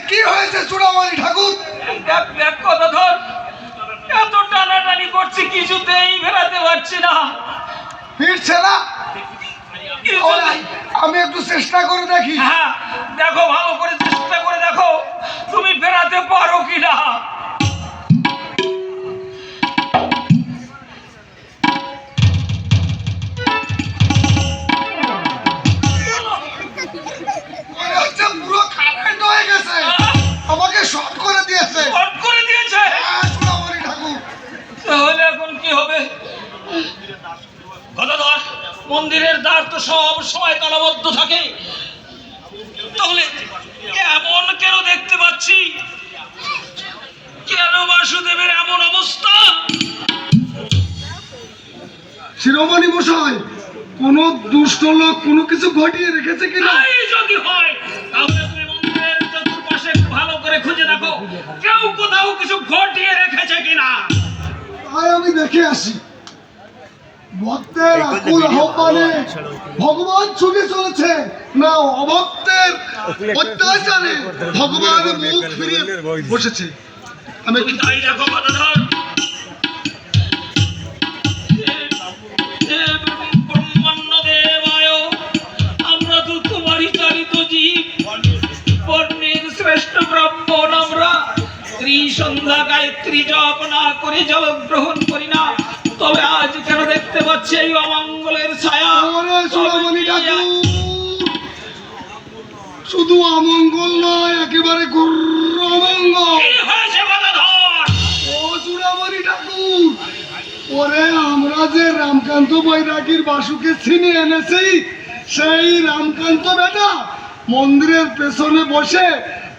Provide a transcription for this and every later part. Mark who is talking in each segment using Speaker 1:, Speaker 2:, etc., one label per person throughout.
Speaker 1: কি হয়েছে চূড়ামণি ঠাকুর?
Speaker 2: দেখ কথা ধর, এত টানাটানি করছি কিছুতেই ফেরাতে পারছি না।
Speaker 1: ফিরছে না? আমি একটু চেষ্টা করে দেখি।
Speaker 2: হ্যাঁ দেখো, ভালো করে চেষ্টা করে দেখো তুমি ফেরাতে পারো কিনা।
Speaker 1: পুরো কারেন্ট হয়ে গেছে, আমাকে শর্ট করে দিয়েছে।
Speaker 2: শর্ট করে দিয়েছে?
Speaker 1: চূড়ামণি ঠাকুর,
Speaker 2: তাহলে এখন কি হবে? গদাধর, মন্দিরের দ্বার তো সব সময় তালাবদ্ধ থাকে, তাহলে এমন কেন দেখতে পাচ্ছি? কেন বাসুদেবের এমন অবস্থা?
Speaker 1: শিরোমণি মশাই, কোন দুষ্ট লোক কোনো কিছু ঘটিয়ে রেখেছে কিনা?
Speaker 2: যদি হয় তাহলে তুমি মন্দিরের চতুর্পাশে ভালো করে খুঁজে দেখো, কেউ কোথাও কিছু ঘটিয়ে রেখেছে কিনা।
Speaker 1: তাই আমি দেখে আসি। ভক্তের আকুল আহ্বানে ভগবান ছুটে চলেছে, না অভক্তের অত্যাচারে ভগবান মুখ ফিরিয়ে বসেছে। আমি
Speaker 2: তাই দেখো গদাধর, ব্রহ্মাণ্ড দেবায়, আমরা তো তোমারই চালিত জীব, বর্ণের শ্রেষ্ঠ ব্রাহ্মণ আমরা। ত্রিসন্ধ্যা গায়ত্রী জপ না করে জল গ্রহণ করি না, তবে আজ কেন দেখতে পাচ্ছি এই অমঙ্গলের ছায়া?
Speaker 1: শুধু অমঙ্গল নয়, একেবারে ঘোর অমঙ্গল। ও চূড়ামণি ঠাকুর, ওরে আমরা যে রামকান্ত বৈরাগীর বাসুকে ছিনিয়ে এনেছি, সেই রামকান্ত বেটা মন্দিরের পেছনে বসে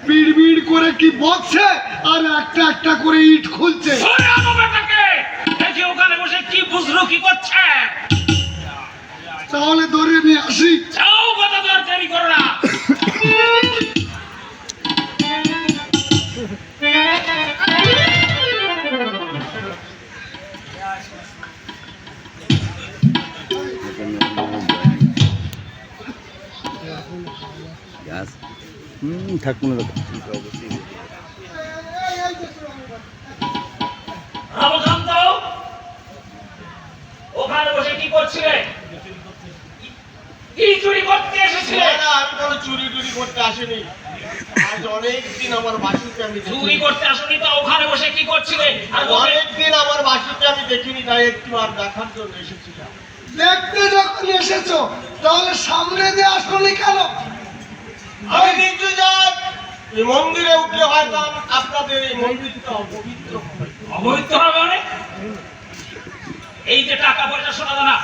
Speaker 1: বিড় বিড় করে কি বকছে আর একটা একটা করে ইট খুলছে।
Speaker 2: দেখি ওখানে বসে কি বুঝলো কি করছে।
Speaker 1: তাহলে ধরে নিয়ে আসি।
Speaker 2: যাও গদাধর, দেরি করো না। রামকান্ত, ওখানে বসে কি করছিলে? কি চুরি করতে এসেছিলে?
Speaker 3: আমি কোনো চুরি টুরি করতে আসিনি। আজ অনেকদিন আমার বাসুকে আমি
Speaker 2: চুরি করতে আসনি তো ওখানে বসে কি করছিলে? আর
Speaker 3: অনেকদিন আমার বাসুকে আমি দেখিনি, তাই একটু আর দেখার জন্য এসেছিলাম।
Speaker 1: দেখতে যখন এসেছো তাহলে সামনে দিয়ে আসনি কেন?
Speaker 3: আমি কিন্তু যাক এই মন্দিরে উঠলে হয়তো আপনাদের এই মন্দিরটা অপবিত্র হবে।
Speaker 2: অবৈধ হবে মানে? এই যে টাকা পয়সা সোনা দানা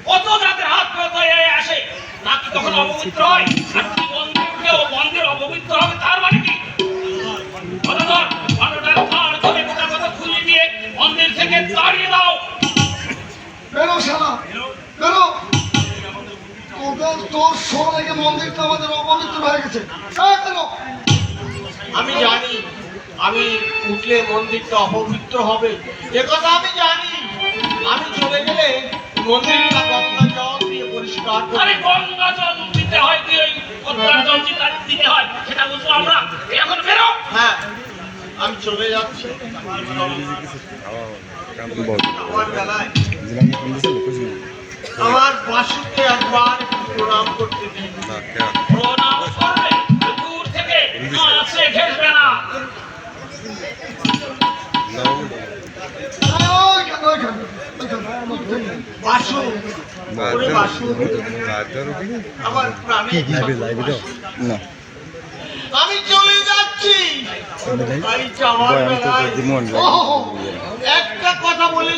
Speaker 2: কত যাদের হাত পয়ে আসে, নাকি তখন অপবিত্র হয়? আর তুমি মন্দিরে উঠলে ও মন্দির অপবিত্র হবে, তার মানে কি? গদাধর, মানুষটার ঘর ধরে গোটা কথা খুলে দিয়ে মন্দির থেকে তাড়িয়ে দাও।
Speaker 1: বেরো শালা, বেরো। তোর সোনা লেগে মন্দিরটা আমাদের অপবিত্র হয়ে গেছে। বেরো।
Speaker 3: আমি জানি আমি উঠলে মন্দিরটা অপবিত্র হবে, এ কথা আমি জানি। আমি চলে গেলে মন্দিরটা গঙ্গা জল দিয়ে পরিষ্কার
Speaker 2: আরে
Speaker 3: করে
Speaker 2: গঙ্গা জল দিতে হয়, কি ওই গঙ্গা জল দিতে হয় সেটা বুঝবো আমরা। এখন বেরো।
Speaker 3: হ্যাঁ, আমি চলে যাচ্ছি। আমার বেলায় আমার বাসুকে একবার প্রণাম করতে দিন।
Speaker 2: প্রণাম করবে, দূর থেকে কাছে ঘেসবে না।
Speaker 3: বাসু, ওরে বাসু, আমার প্রাণের বাসু। আমি চলে যাচ্ছি। ভাই, আমার বেলায় একটা কথা বলে